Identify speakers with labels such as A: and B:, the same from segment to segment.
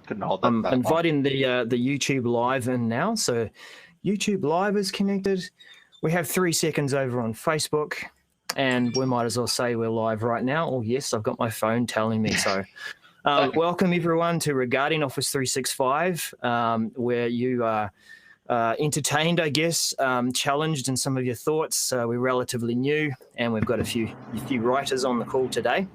A: Couldn't hold that
B: I'm
A: back long.
B: inviting the YouTube Live in now. So YouTube Live is connected. We have 3 seconds over on Facebook, and we might as well say we're live right now. Oh, yes, I've got my phone telling me so. Welcome, everyone, to Regarding Office 365, where you are entertained, I guess, challenged in some of your thoughts. We're relatively new, and we've got a few writers on the call today.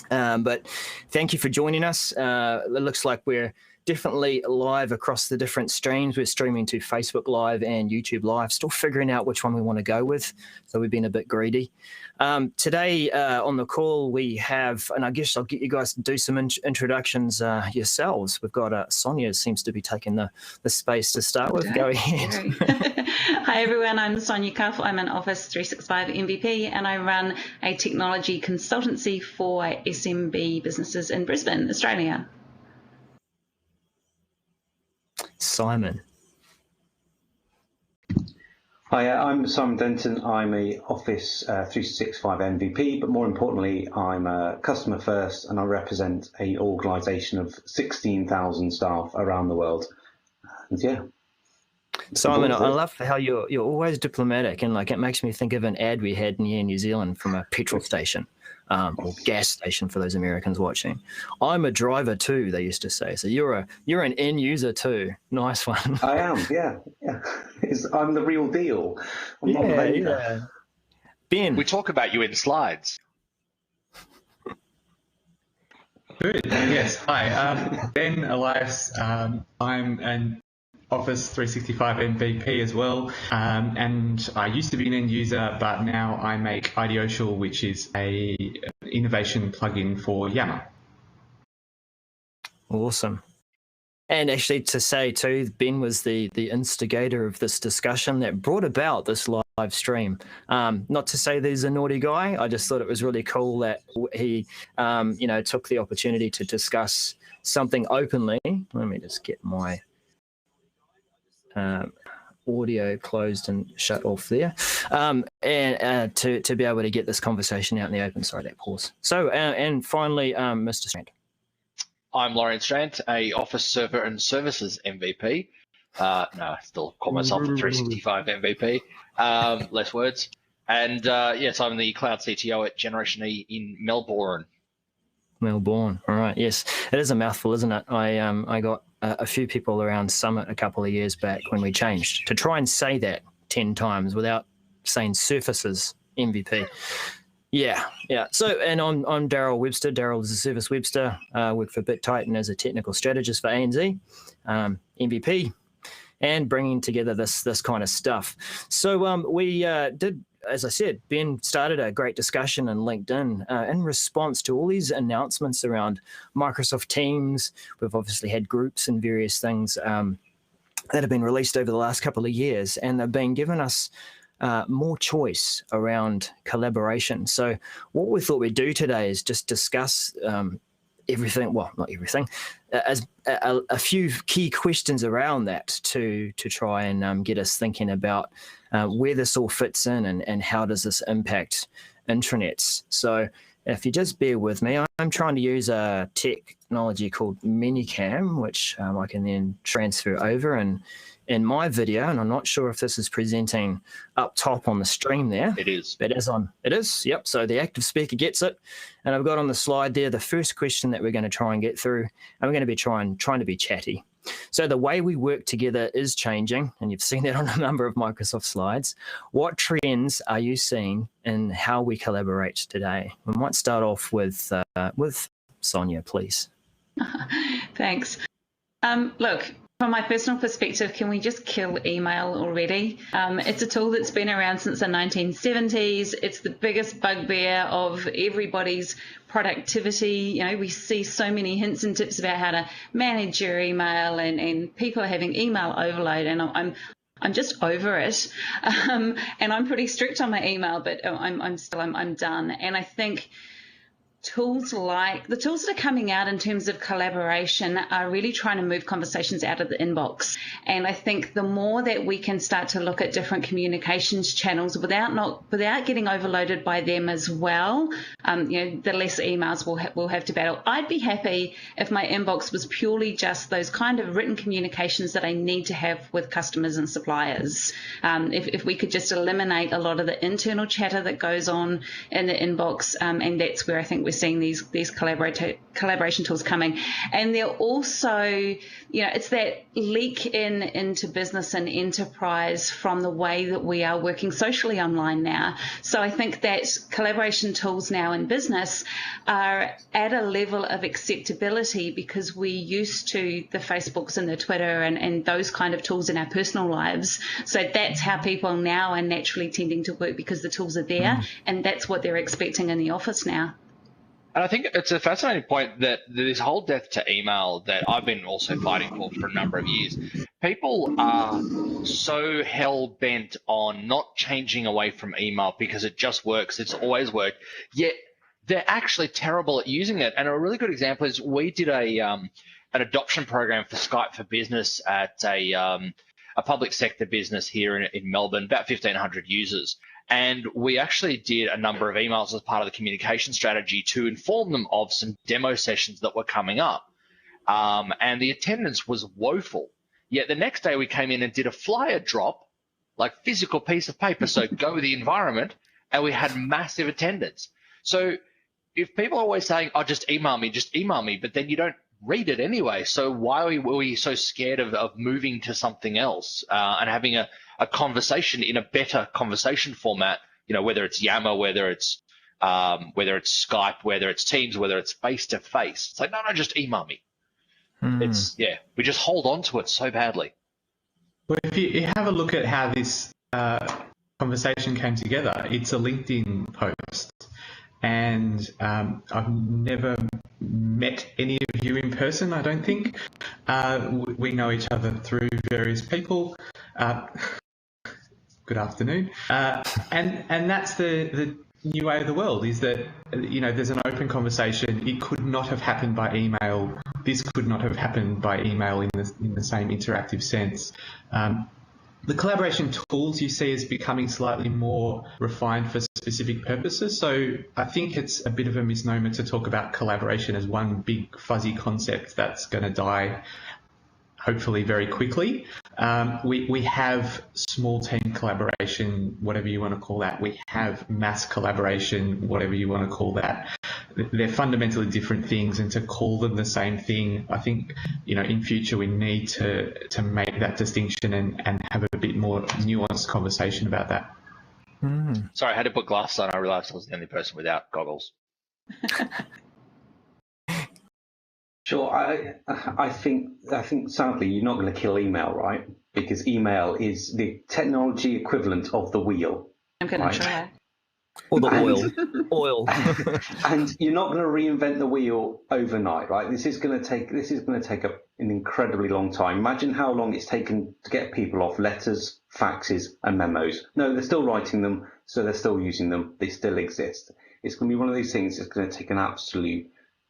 B: But thank you for joining us. It looks like we're definitely live across the different streams. We're streaming to Facebook Live and YouTube Live, still figuring out which one we want to go with. So we've been a bit greedy. Today on the call we have, and I guess I'll get you guys to do some introductions yourselves. We've got Sonia seems to be taking the space to start with. Go ahead.
C: Hi everyone, I'm Sonia Cuff. I'm an Office 365 MVP and I run a technology consultancy for SMB businesses in Brisbane, Australia.
B: Simon.
D: Hi, I'm Simon Denton. I'm a Office 365 MVP, but more importantly, I'm a customer first and I represent an organisation of 16,000 staff around the world. And yeah.
B: Simon, I love how you're always diplomatic, and like it makes me think of an ad we had in New Zealand from a petrol station or gas station for those Americans watching. I'm a driver too, they used to say. So you're an end user too. Nice one.
D: I am, yeah. I'm the real deal. I'm not the vendor.
B: Yeah. Ben.
A: We talk about you in slides.
E: Good. Yes. Hi, Ben, Elias. I'm an Office 365 MVP as well, and I used to be an end user, but now I make Ideotial, which is a innovation plugin for Yammer.
B: Awesome. And actually to say too, Ben was the instigator of this discussion that brought about this live stream. Not to say that he's a naughty guy, I just thought it was really cool that he took the opportunity to discuss something openly. Let me just get my audio closed and shut off there, and to be able to get this conversation out in the open. Sorry, that pause. So, and finally, Mr. Strant.
A: I'm Loryan Strant, a Office Server and Services MVP. No, I still call myself a 365 MVP. Less words. And yes, I'm the Cloud CTO at Generation E in Melbourne. Melbourne.
B: All right. Yes, it is a mouthful, isn't it? I got a few people around Summit a couple of years back when we changed to try and say that 10 times without saying Surfaces MVP. Yeah. So, and I'm Daryl Webster. Daryl is a Service Webster. Work for BitTitan as a technical strategist for ANZ, MVP, and bringing together this kind of stuff. So we did. As I said, Ben started a great discussion on LinkedIn in response to all these announcements around Microsoft Teams. We've obviously had groups and various things that have been released over the last couple of years, and they've been given us more choice around collaboration. So what we thought we'd do today is just discuss everything, well, not everything, as a few key questions around that to try and get us thinking about where this all fits in and how does this impact intranets. So if you just bear with me, I'm trying to use a technology called Minicam, which I can then transfer over and in my video, and I'm not sure if this is presenting up top on the stream there.
A: It is.
B: But it is, yep. So the active speaker gets it. And I've got on the slide there the first question that we're going to try and get through, and we're going to be trying to be chatty. So the way we work together is changing, and you've seen that on a number of Microsoft slides. What trends are you seeing in how we collaborate today? We might start off with Sonia, please.
C: Thanks. Look, from my personal perspective, can we just kill email already? It's a tool that's been around since the 1970s. It's the biggest bugbear of everybody's productivity. You know, we see so many hints and tips about how to manage your email, and people are having email overload, and I'm just over it. And I'm pretty strict on my email, but I'm done. And I think tools like the tools that are coming out in terms of collaboration are really trying to move conversations out of the inbox. And I think the more that we can start to look at different communications channels without getting overloaded by them as well, the less emails we'll have to battle. I'd be happy if my inbox was purely just those kind of written communications that I need to have with customers and suppliers. If we could just eliminate a lot of the internal chatter that goes on in the inbox, and that's where I think we're seeing these collaboration tools coming. And they're also, it's that leak into business and enterprise from the way that we are working socially online now. So I think that collaboration tools now in business are at a level of acceptability because we're used to the Facebooks and the Twitter and those kind of tools in our personal lives. So that's how people now are naturally tending to work because the tools are there, and that's what they're expecting in the office now.
A: And I think it's a fascinating point that this whole death to email that I've been also fighting for a number of years. People are so hell-bent on not changing away from email because it just works. It's always worked. Yet they're actually terrible at using it. And a really good example is we did an adoption program for Skype for Business at a public sector business here in Melbourne, about 1,500 users. And we actually did a number of emails as part of the communication strategy to inform them of some demo sessions that were coming up. And the attendance was woeful. Yet the next day we came in and did a flyer drop, like physical piece of paper, so go with the environment, and we had massive attendance. So if people are always saying, oh, just email me, but then you don't read it anyway. So why were we so scared of moving to something else and having a conversation in a better conversation format, whether it's Yammer, whether it's Skype, whether it's Teams, whether it's face-to-face. It's like, no, just email me. We just hold on to it so badly.
E: Well, if you have a look at how this conversation came together, it's a LinkedIn post. And I've never met any of you in person, I don't think. We know each other through various people. Good afternoon. And that's the new way of the world, is that, there's an open conversation. It could not have happened by email. This could not have happened by email in the same interactive sense. The collaboration tools you see as becoming slightly more refined for specific purposes. So I think it's a bit of a misnomer to talk about collaboration as one big fuzzy concept that's going to die hopefully very quickly. We have small team collaboration, whatever you want to call that. We have mass collaboration, whatever you want to call that. They're fundamentally different things, and to call them the same thing, I think, in future we need to make that distinction and have a bit more nuanced conversation about that.
A: Sorry, I had to put glasses on. I realised I was the only person without goggles.
D: Sure. I think sadly you're not going to kill email, right? Because email is the technology equivalent of the wheel.
C: I'm going to try.
B: Or the oil.
D: And you're not going to reinvent the wheel overnight, right? This is going to take an incredibly long time. Imagine how long it's taken to get people off letters, faxes, and memos. No, they're still writing them, so they're still using them. They still exist. It's going to be one of these things that's going to take an absolute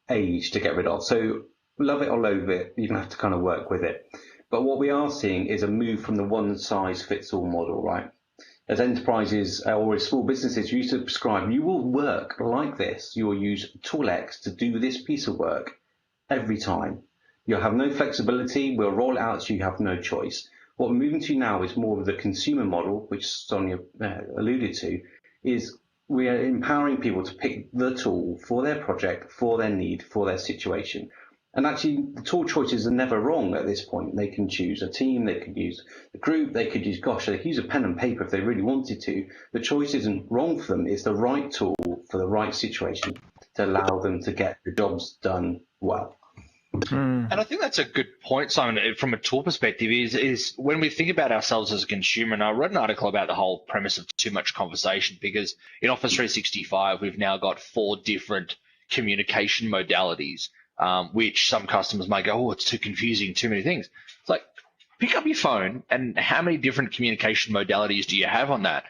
D: age to get rid of. So love it or loathe it, you're going to have to kind of work with it. But what we are seeing is a move from the one-size-fits-all model, right? As enterprises or as small businesses, you subscribe, you will work like this. You will use tool X to do this piece of work every time. You'll have no flexibility. We'll roll it out so you have no choice. What we're moving to now is more of the consumer model, which Sonia alluded to, is we are empowering people to pick the tool for their project, for their need, for their situation. And actually, the tool choices are never wrong at this point. They can choose a team, they could use a group, they could use a pen and paper if they really wanted to. The choice isn't wrong for them. It's the right tool for the right situation to allow them to get the jobs done well.
A: And I think that's a good point, Simon, from a tool perspective, is when we think about ourselves as a consumer, and I wrote an article about the whole premise of too much conversation, because in Office 365, we've now got 4 different communication modalities, which some customers might go, oh, it's too confusing, too many things. It's like, pick up your phone, and how many different communication modalities do you have on that?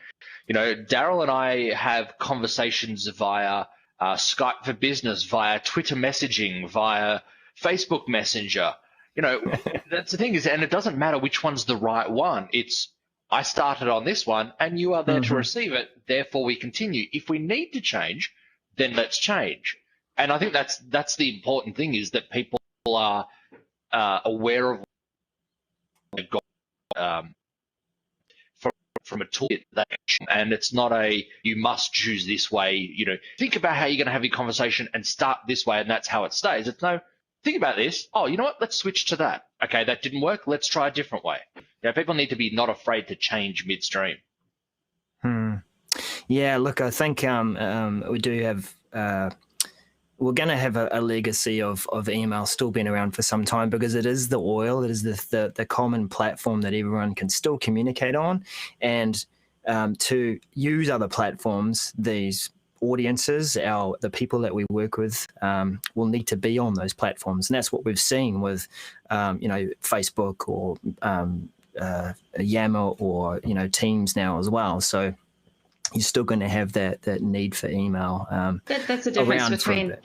A: Daryl and I have conversations via Skype for Business, via Twitter messaging, via Facebook Messenger. You know, that's the thing is, and it doesn't matter which one's the right one. It's, I started on this one and you are there to receive it. Therefore we continue. If we need to change, then let's change. And I think that's the important thing, is that people are aware of what they've got from a tool, and it's not a you must choose this way. You know, think about how you're going to have your conversation and start this way, and that's how it stays. It's no, think about this. Oh, you know what? Let's switch to that. Okay, that didn't work. Let's try a different way. You know, people need to be not afraid to change midstream.
B: Yeah, look, I think we do have. We're going to have a legacy of email still being around for some time, because it is the oil, it is the common platform that everyone can still communicate on. And to use other platforms, these audiences, the people that we work with, will need to be on those platforms. And that's what we've seen with, Facebook or Yammer or, Teams now as well. So you're still going to have that need for email.
C: That's the difference between.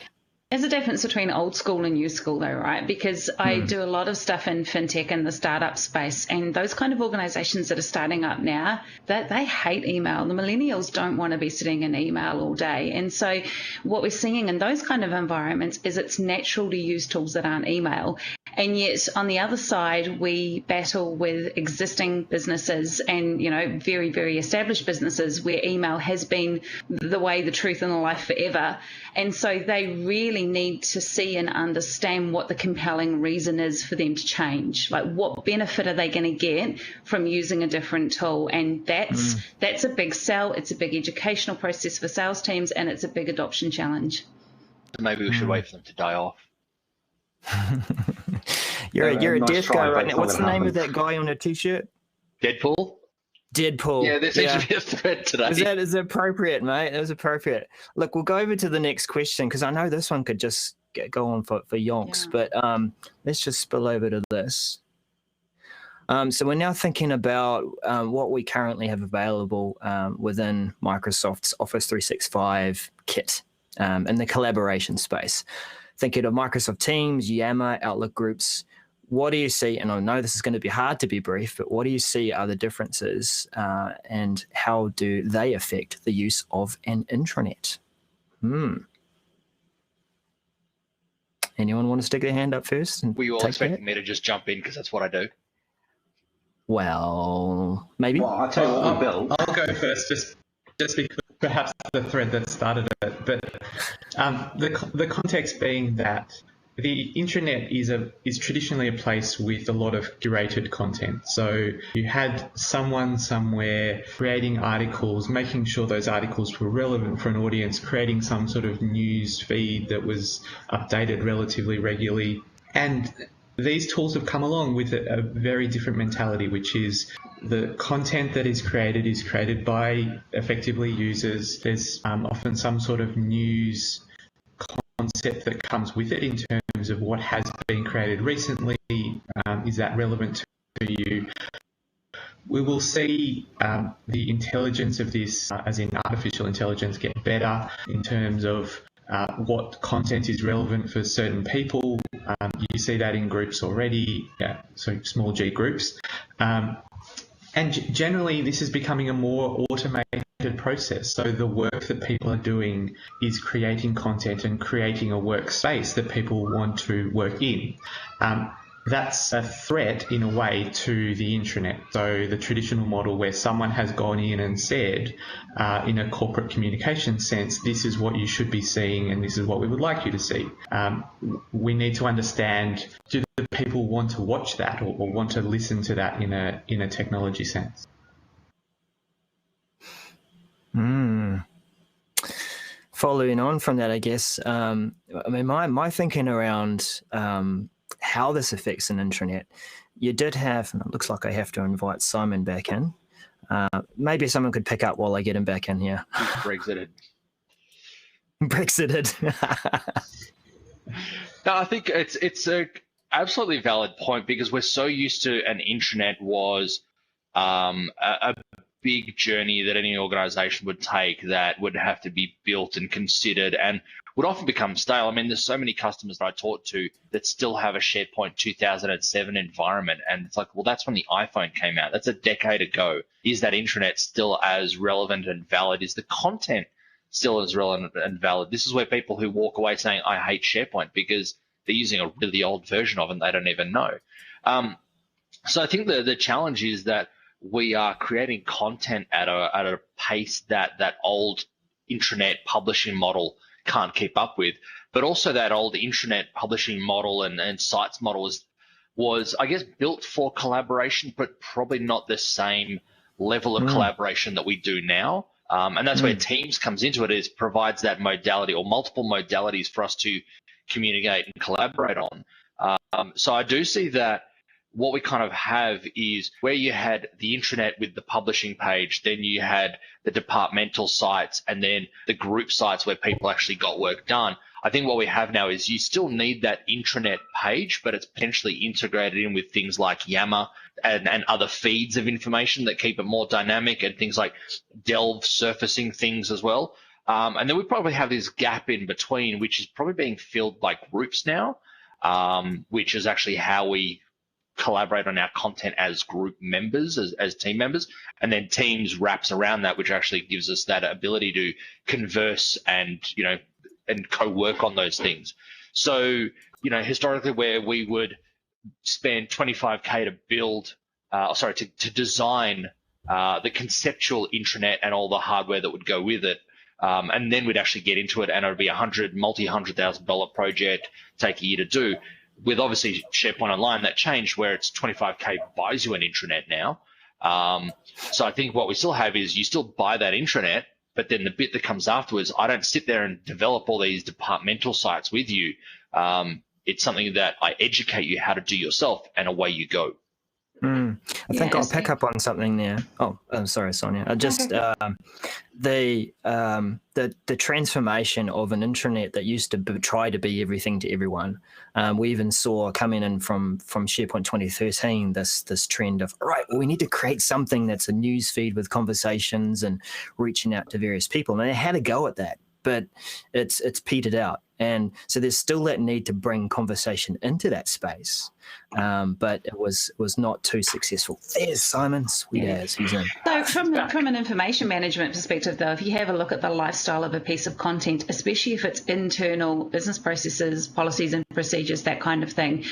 C: There's a difference between old school and new school, though, right? Because I do a lot of stuff in fintech and the startup space, and those kind of organizations that are starting up now, that they hate email. The millennials don't want to be sitting in email all day. And so what we're seeing in those kind of environments is it's natural to use tools that aren't email. And yet on the other side, we battle with existing businesses and, very, very established businesses where email has been the way, the truth, and the life forever. And so they really need to see and understand what the compelling reason is for them to change. Like, what benefit are they going to get from using a different tool? And that's a big sell. It's a big educational process for sales teams, and it's a big adoption challenge.
A: Maybe we should wait for them to die off.
B: You're a deaf guy right now. What's the name of that guy on a t-shirt?
A: Deadpool.
B: Yeah,
A: there seems to be a thread today.
B: Is appropriate, mate? That was appropriate. Look, we'll go over to the next question, because I know this one could just go on for yonks, but let's just spill over to this. So we're now thinking about what we currently have available within Microsoft's Office 365 kit in the collaboration space. Thinking of Microsoft Teams, Yammer, Outlook groups. What do you see? And I know this is going to be hard to be brief, but what do you see are the differences and how do they affect the use of an intranet? Anyone want to stick their hand up first?
A: Were you all expecting me to just jump in because that's what I do?
B: Well, maybe.
D: Well, I'll tell you what, Bill.
E: I'll go first, just because perhaps the thread that started it. But the context being that the intranet is traditionally a place with a lot of curated content. So you had someone somewhere creating articles, making sure those articles were relevant for an audience, creating some sort of news feed that was updated relatively regularly. And these tools have come along with a very different mentality, which is the content that is created by effectively users. There's often some sort of news concept that comes with it in terms of what has been created recently. Is that relevant to you? We will see the intelligence of this, as in artificial intelligence, get better in terms of what content is relevant for certain people. You see that in groups already, so small g groups. And generally, this is becoming a more automated process. So the work that people are doing is creating content and creating a workspace that people want to work in. That's a threat in a way to the intranet. So the traditional model where someone has gone in and said, in a corporate communication sense, this is what you should be seeing and this is what we would like you to see. We need to understand, do the people want to watch that or want to listen to that in a technology sense?
B: Following on from that, I guess, my thinking around how this affects an intranet, you did have, and it looks like I have to invite Simon back in. Maybe someone could pick up while I get him back in here.
A: He's
B: Brexited.
A: No, I think it's a absolutely valid point, because we're so used to an intranet was a big journey that any organization would take that would have to be built and considered and would often become stale. I mean, there's so many customers that I talk to that still have a SharePoint 2007 environment. And it's like, well, that's when the iPhone came out. That's a decade ago. Is that intranet still as relevant and valid? Is the content still as relevant and valid? This is where people who walk away saying, I hate SharePoint because they're using a really old version of it and they don't even know. So I think the challenge is that we are creating content at a pace that old intranet publishing model can't keep up with, but also that old intranet publishing model and sites model was, I guess, built for collaboration, but probably not the same level of collaboration that we do now. And that's where Teams comes into it, is provides that modality or multiple modalities for us to communicate and collaborate on. So I do see that what we kind of have is where you had the intranet with the publishing page, then you had the departmental sites, and then the group sites where people actually got work done. I think what we have now is you still need that intranet page, but it's potentially integrated in with things like Yammer and other feeds of information that keep it more dynamic, and things like Delve surfacing things as well. And then we probably have this gap in between, which is probably being filled by groups now, which is actually how we collaborate on our content as group members, as team members, and then Teams wraps around that, which actually gives us that ability to converse and co-work on those things. So, historically, where we would spend 25K to build, to design the conceptual intranet and all the hardware that would go with it, and then we'd actually get into it, and it would be $100,000 project, take a year to do. With obviously SharePoint Online, that changed where it's 25K buys you an intranet now. So I think what we still have is you still buy that intranet, but then the bit that comes afterwards, I don't sit there and develop all these departmental sites with you. It's something that I educate you how to do yourself, and away you go.
B: I think I'll pick up on something there. Oh, I'm sorry, Sonia. The transformation of an intranet that used to try to be everything to everyone. We even saw coming in from SharePoint 2013 this trend of, all right, well, we need to create something that's a news feed with conversations and reaching out to various people. And they had a go at that, but it's petered out. And so there's still that need to bring conversation into that space, but it was not too successful. There's Simon, sweet as he's in.
C: So from an information management perspective, though, if you have a look at the lifestyle of a piece of content, especially if it's internal business processes, policies and procedures, that kind of thing,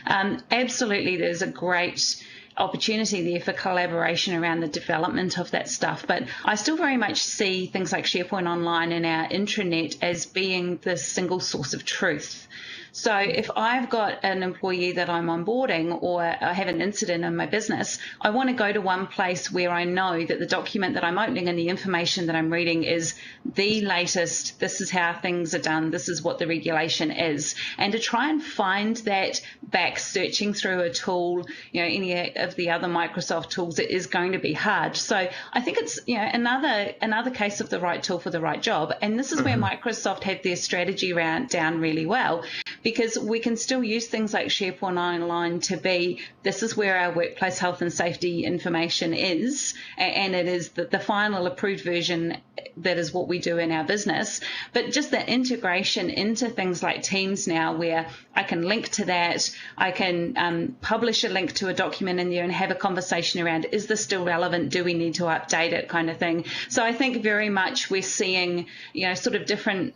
C: absolutely there's a great opportunity there for collaboration around the development of that stuff. But I still very much see things like SharePoint Online and our intranet as being the single source of truth. So if I've got an employee that I'm onboarding, or I have an incident in my business, I want to go to one place where I know that the document that I'm opening and the information that I'm reading is the latest. This is how things are done. This is what the regulation is. And to try and find that back searching through a tool, any of the other Microsoft tools, it is going to be hard. So I think it's another case of the right tool for the right job. And this is where Microsoft have their strategy down really well, because we can still use things like SharePoint Online to be, this is where our workplace health and safety information is, and it is the final approved version. That is what we do in our business. But just the integration into things like Teams now, where I can link to that, I can publish a link to a document in there and have a conversation around, is this still relevant? Do we need to update it, kind of thing. So I think very much we're seeing, sort of different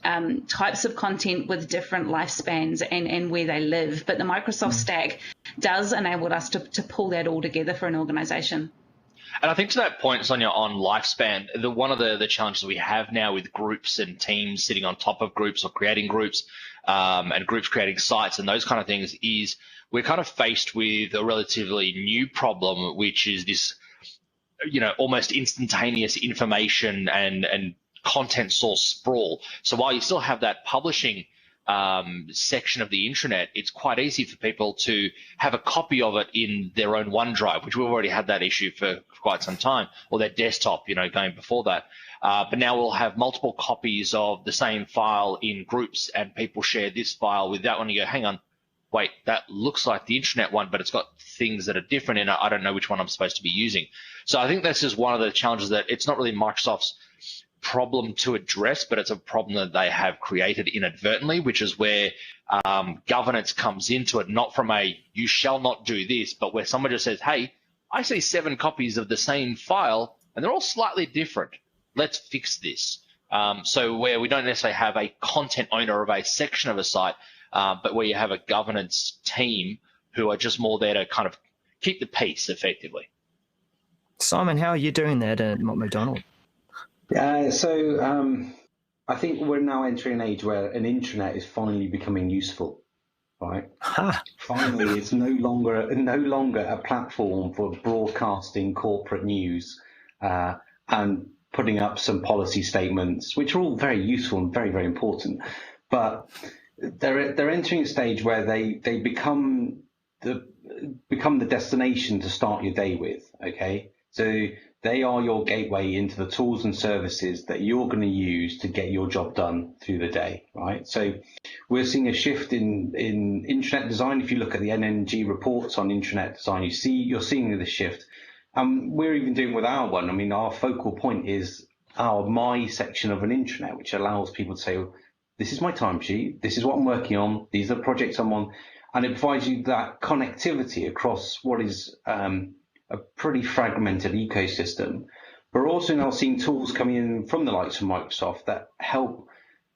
C: types of content with different lifespans and where they live. But the Microsoft stack does enable us to pull that all together for an organization.
A: And I think to that point, Sonia, on lifespan, one of the challenges we have now with groups and teams sitting on top of groups or creating groups, and groups creating sites and those kind of things, is we're kind of faced with a relatively new problem, which is this, almost instantaneous information and content source sprawl. So while you still have that publishing section of the intranet, it's quite easy for people to have a copy of it in their own OneDrive, which we've already had that issue for quite some time, or their desktop, going before that. But now we'll have multiple copies of the same file in groups, and people share this file with that one. You go, hang on, wait, that looks like the intranet one, but it's got things that are different in it. I don't know which one I'm supposed to be using. So I think that's just one of the challenges, that it's not really Microsoft's problem to address, but it's a problem that they have created inadvertently, which is where governance comes into it, not from a you shall not do this, but where someone just says, hey, I see 7 copies of the same file and they're all slightly different. Let's fix this. So where we don't necessarily have a content owner of a section of a site, but where you have a governance team who are just more there to kind of keep the peace effectively.
B: Simon, how are you doing that at McDonald?
D: So I think we're now entering an age where an intranet is finally becoming useful, right? Finally, it's no longer a platform for broadcasting corporate news and putting up some policy statements, which are all very useful and very, very important. But they're entering a stage where they become the destination to start your day with. Okay, so they are your gateway into the tools and services that you're going to use to get your job done through the day, right? So we're seeing a shift in intranet design. If you look at the NNG reports on intranet design, you're seeing this shift. We're even doing with our one. I mean, our focal point is our My section of an intranet, which allows people to say, oh, this is my timesheet, this is what I'm working on, these are the projects I'm on, and it provides you that connectivity across what is a pretty fragmented ecosystem. But we're also now seeing tools coming in from the likes of Microsoft that help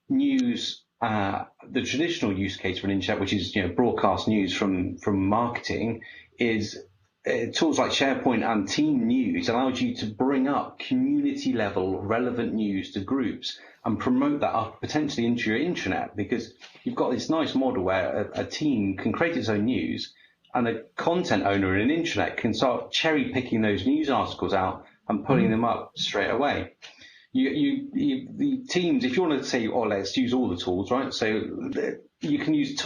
D: news, the traditional use case for an intranet, which is broadcast news from marketing, is tools like SharePoint and Team News allows you to bring up community level relevant news to groups and promote that up potentially into your intranet, because you've got this nice model where a team can create its own news and a content owner in an intranet can start cherry picking those news articles out and putting them up straight away. The teams, if you want to say, oh, let's use all the tools, right? So you can use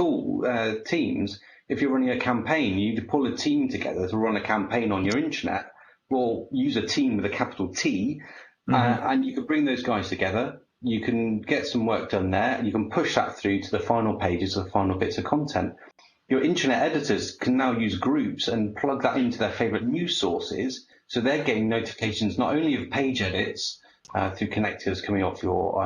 D: teams. If you're running a campaign, you need to pull a team together to run a campaign on your intranet. Well, use a team with a capital T, and you can bring those guys together. You can get some work done there, and you can push that through to the final pages, the final bits of content. Your intranet editors can now use groups and plug that into their favorite news sources, so they're getting notifications not only of page edits through connectors coming off your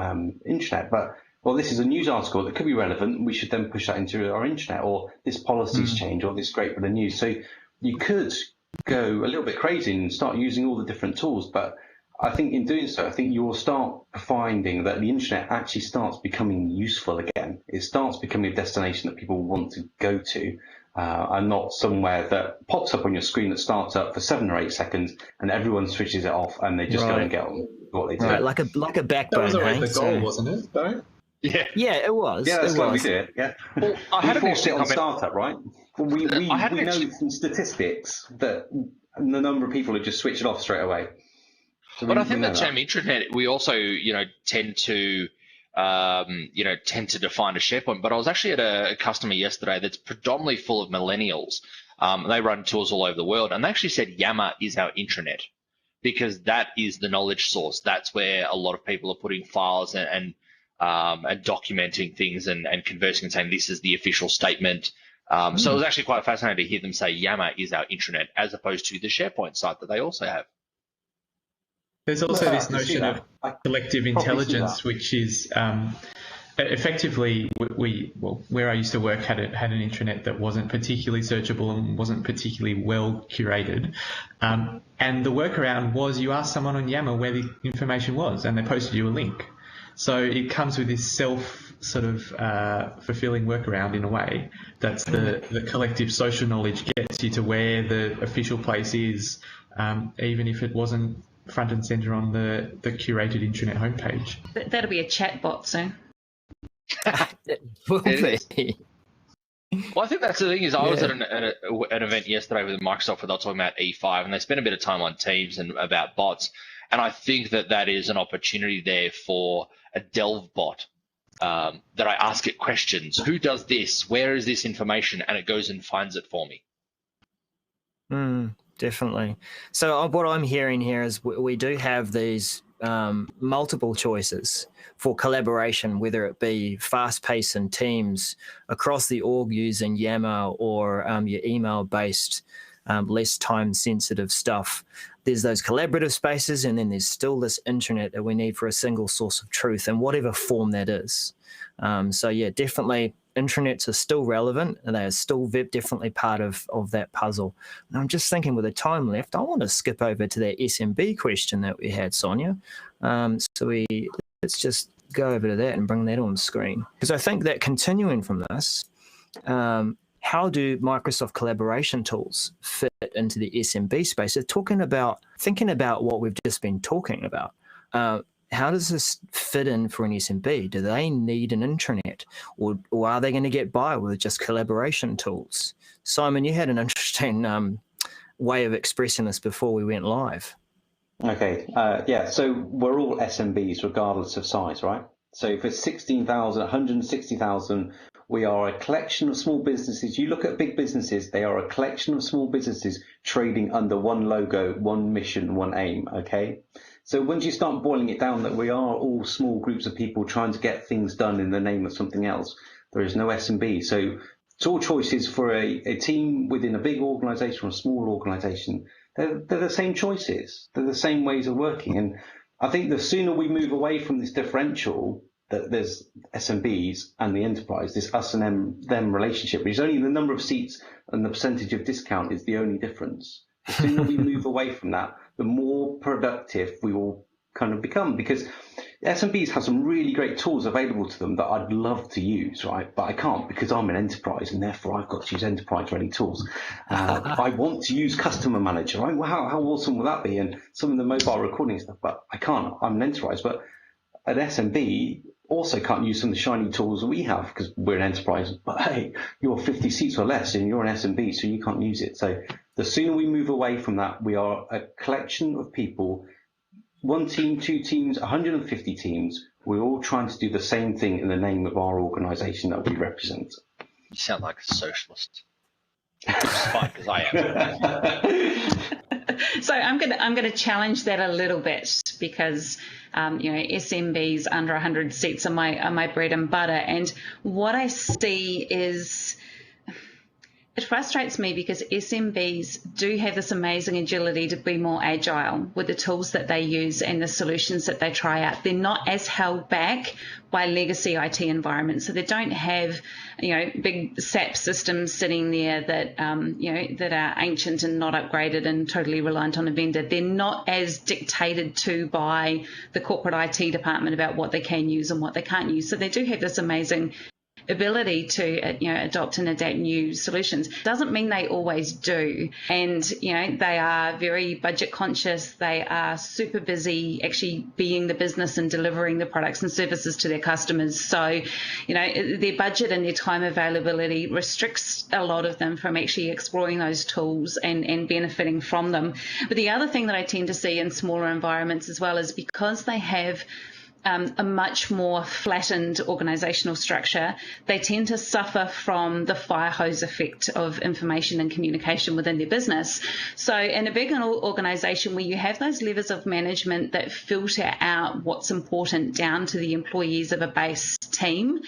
D: intranet, but well, this is a news article that could be relevant. We should then push that into our intranet, or this policy's change, or this great bit of news. So you could go a little bit crazy and start using all the different tools. But I think in doing so, I think you will start finding that the internet actually starts becoming useful again. It starts becoming a destination that people want to go to, and not somewhere that pops up on your screen that starts up for 7 or 8 seconds and everyone switches it off and they just go and get on what they do.
B: Right, like a backbone.
E: That was always the goal, wasn't it, though?
B: Yeah, it was.
D: Yeah, that's why we did it. Yeah,
A: well, I had
D: we forced it on
A: comment.
D: startup, right? Well, we know from statistics that the number of people who just switch it off straight away. So
A: but I think that term intranet, we also tend to define a SharePoint. But I was actually at a customer yesterday that's predominantly full of millennials. They run tours all over the world, and they actually said Yammer is our intranet because that is the knowledge source. That's where a lot of people are putting files and documenting things and conversing and saying this is the official statement. So it was actually quite fascinating to hear them say Yammer is our intranet as opposed to the SharePoint site that they also have.
E: There's also this notion of collective intelligence, which is effectively where I used to work had an intranet that wasn't particularly searchable and wasn't particularly well curated. And the workaround was you asked someone on Yammer where the information was and they posted you a link. So it comes with this fulfilling workaround in a way. That's the collective social knowledge gets you to where the official place is, even if it wasn't front and center on the curated intranet homepage.
C: That'll be a chat bot soon.
B: It will be.
A: Well, I think that's the thing is I was at an event yesterday with Microsoft where they were talking about E5 and they spent a bit of time on Teams and about bots. And I think that is an opportunity there for a delve bot that I ask it questions. Who does this? Where is this information? And it goes and finds it for me.
B: Definitely. So what I'm hearing here is we do have these multiple choices for collaboration, whether it be fast-paced in teams across the org using Yammer or your email-based, less time-sensitive stuff. There's those collaborative spaces, and then there's still this intranet that we need for a single source of truth in whatever form that is. So yeah, definitely intranets are still relevant, and they are still definitely part of that puzzle. And I'm just thinking, with the time left, I want to skip over to that SMB question that we had, Sonia. Let's just go over to that and bring that on screen. Because I think that continuing from this, how do Microsoft collaboration tools fit into the SMB space? So thinking about what we've just been talking about. How does this fit in for an SMB? Do they need an intranet, or are they going to get by with just collaboration tools? Simon, you had an interesting way of expressing this before we went live.
D: Okay, so we're all SMBs regardless of size, right? So for 16,000, 160,000, we are a collection of small businesses. You look at big businesses, they are a collection of small businesses trading under one logo, one mission, one aim, okay? So once you start boiling it down that we are all small groups of people trying to get things done in the name of something else, there is no SMB. So it's all choices for a team within a big organisation or a small organisation. They're the same choices. They're the same ways of working. And I think the sooner we move away from this differential that there's SMBs and the enterprise, this us and them relationship, which is only the number of seats and the percentage of discount is the only difference. The sooner we move away from that, the more productive we will kind of become, because SMBs have some really great tools available to them that I'd love to use, right? But I can't because I'm an enterprise and therefore I've got to use enterprise-ready tools. I want to use Customer Manager, right? Well, how awesome will that be? And some of the mobile recording stuff, but I can't. I'm an enterprise. But an SMB also can't use some of the shiny tools that we have because we're an enterprise. But hey, you're 50 seats or less and you're an SMB, so you can't use it. So the sooner we move away from that, we are a collection of people, one team, two teams, 150 teams. We're all trying to do the same thing in the name of our organisation that we represent.
A: You sound like a socialist. Which is fine because I am.
C: So I'm gonna challenge that a little bit because SMBs under 100 seats are my bread and butter, and what I see is it frustrates me because SMBs do have this amazing agility to be more agile with the tools that they use and the solutions that they try out. They're not as held back by legacy IT environments, so they don't have big SAP systems sitting there that that are ancient and not upgraded and totally reliant on a vendor. They're not as dictated to by the corporate IT department about what they can use and what they can't use. So they do have this amazing ability to adopt and adapt new solutions. Doesn't mean they always do, and they are very budget conscious. They are super busy actually being the business and delivering the products and services to their customers. So their budget and their time availability restricts a lot of them from actually exploring those tools and benefiting from them. But the other thing that I tend to see in smaller environments as well is because they have a much more flattened organisational structure, they tend to suffer from the fire hose effect of information and communication within their business. So in a big organisation where you have those levers of management that filter out what's important down to the employees of a base team,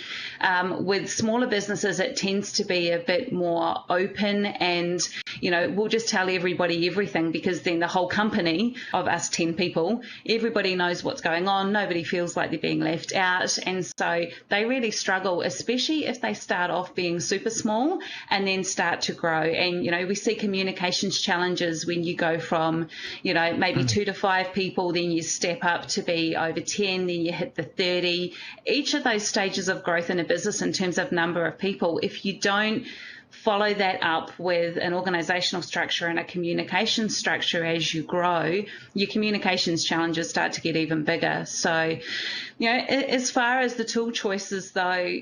C: with smaller businesses it tends to be a bit more open and we'll just tell everybody everything, because then the whole company of us 10 people, everybody knows what's going on, nobody feels like they're being left out, and so they really struggle, especially if they start off being super small and then start to grow. And we see communications challenges when you go from maybe 2 to 5 people, then you step up to be over 10, then you hit the 30. Each of those stages of growth in a business in terms of number of people, if you don't follow that up with an organisational structure and a communication structure as you grow, your communications challenges start to get even bigger. So, as far as the tool choices though,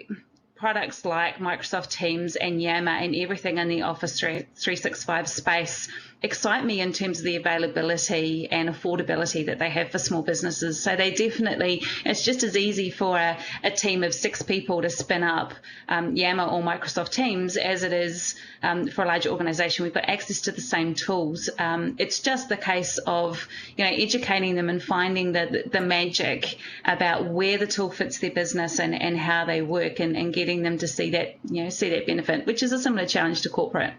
C: products like Microsoft Teams and Yammer and everything in the Office 365 space excite me in terms of the availability and affordability that they have for small businesses. So they definitely, it's just as easy for a team of 6 people to spin up Yammer or Microsoft Teams as it is for a larger organization. We've got access to the same tools. It's just the case of, educating them and finding the magic about where the tool fits their business and how they work, and getting them to see that, see that benefit, which is a similar challenge to corporate.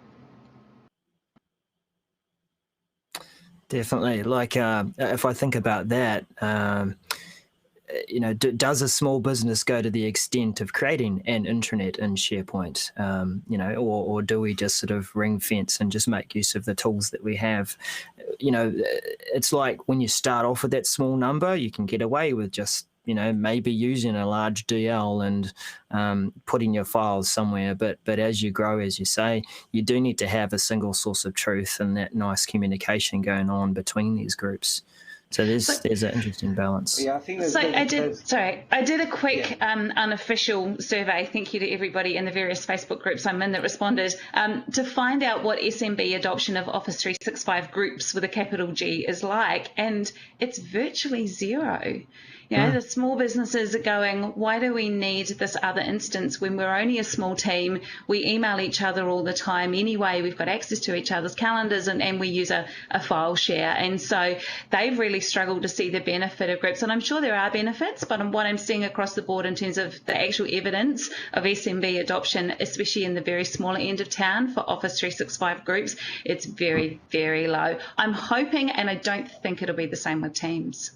B: Definitely. Like, if I think about that, does a small business go to the extent of creating an intranet in SharePoint, or do we just sort of ring fence and just make use of the tools that we have? It's like when you start off with that small number, you can get away with just, maybe using a large DL and putting your files somewhere. But as you grow, as you say, you do need to have a single source of truth and that nice communication going on between these groups. So there's an interesting balance.
D: Yeah, I think
C: I did a quick unofficial survey. Thank you to everybody in the various Facebook groups I'm in that responded to find out what SMB adoption of Office 365 groups with a capital G is like, and it's virtually zero. The small businesses are going, why do we need this other instance when we're only a small team? We email each other all the time anyway. We've got access to each other's calendars, and we use a file share. And so they've really struggled to see the benefit of groups. And I'm sure there are benefits, but what I'm seeing across the board in terms of the actual evidence of SMB adoption, especially in the very smaller end of town for Office 365 groups, it's very, very low. I'm hoping, and I don't think it'll be the same with Teams.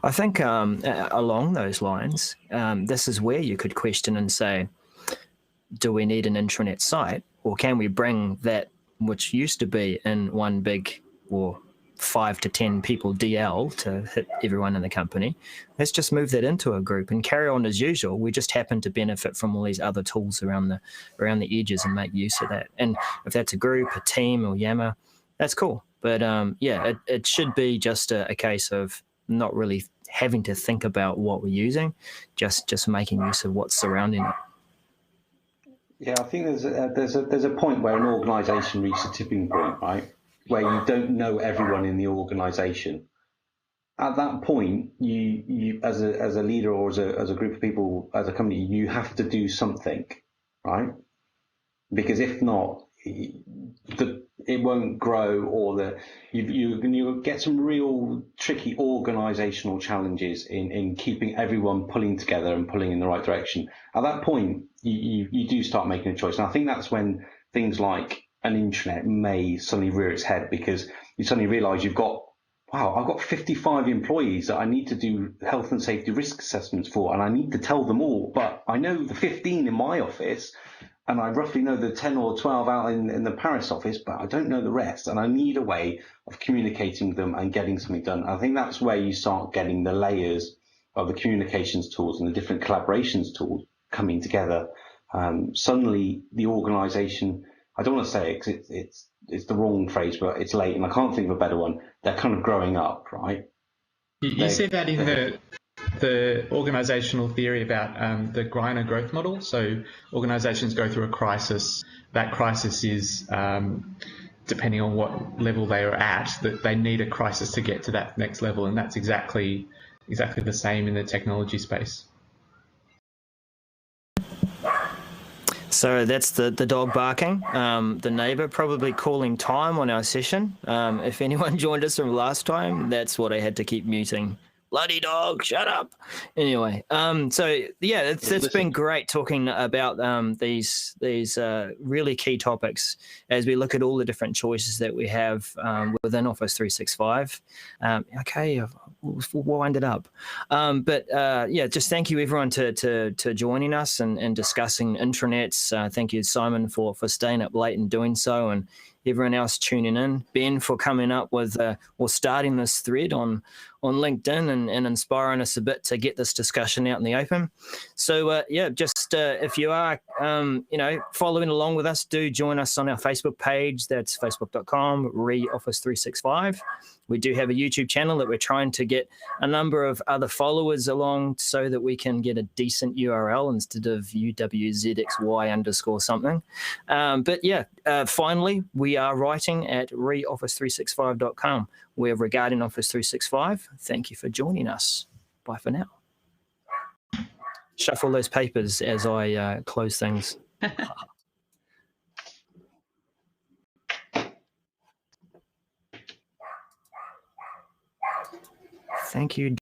B: I think along those lines, this is where you could question and say, do we need an intranet site, or can we bring that which used to be in one big or 5 to 10 people DL to hit everyone in the company? Let's just move that into a group and carry on as usual. We just happen to benefit from all these other tools around the edges and make use of that. And if that's a group, a team, or Yammer, that's cool. But it should be just a case of not really having to think about what we're using, just making use of what's surrounding it.
D: Yeah, I think there's a point where an organisation reaches a tipping point, right, where you don't know everyone in the organisation. At that point, you as a leader or as a group of people, as a company, you have to do something, right? Because if not, it won't grow, or you get some real tricky organisational challenges in keeping everyone pulling together and pulling in the right direction. At that point, you do start making a choice, and I think that's when things like an intranet may suddenly rear its head, because you suddenly realise I've got 55 employees that I need to do health and safety risk assessments for, and I need to tell them all, but I know the 15 in my office, and I roughly know the 10 or 12 out in the Paris office, but I don't know the rest. And I need a way of communicating with them and getting something done. I think that's where you start getting the layers of the communications tools and the different collaborations tools coming together. Suddenly, the organisation, I don't want to say it because it's the wrong phrase, but it's late and I can't think of a better one. They're kind of growing up, right?
E: You see that in the organizational theory about the Greiner growth model. So organizations go through a crisis. That crisis is, depending on what level they are at, that they need a crisis to get to that next level. And that's exactly the same in the technology space.
B: So that's the dog barking, the neighbour probably calling time on our session. If anyone joined us from last time, that's what I had to keep muting. Bloody dog, shut up. Anyway, it's been great talking about these really key topics as we look at all the different choices that we have within Office 365. We'll wind it up. Just thank you everyone to joining us and discussing intranets. Thank you, Simon, for staying up late and doing so, and everyone else tuning in. Ben for coming up with or starting this thread on LinkedIn and inspiring us a bit to get this discussion out in the open. So just just if you are, following along with us, do join us on our Facebook page. That's facebook.com/Office365. We do have a YouTube channel that we're trying to get a number of other followers along so that we can get a decent URL instead of UWZXY_something. Finally, we are writing at reoffice365.com. We're regarding Office 365. Thank you for joining us. Bye for now. Shuffle those papers as I close things. Thank you.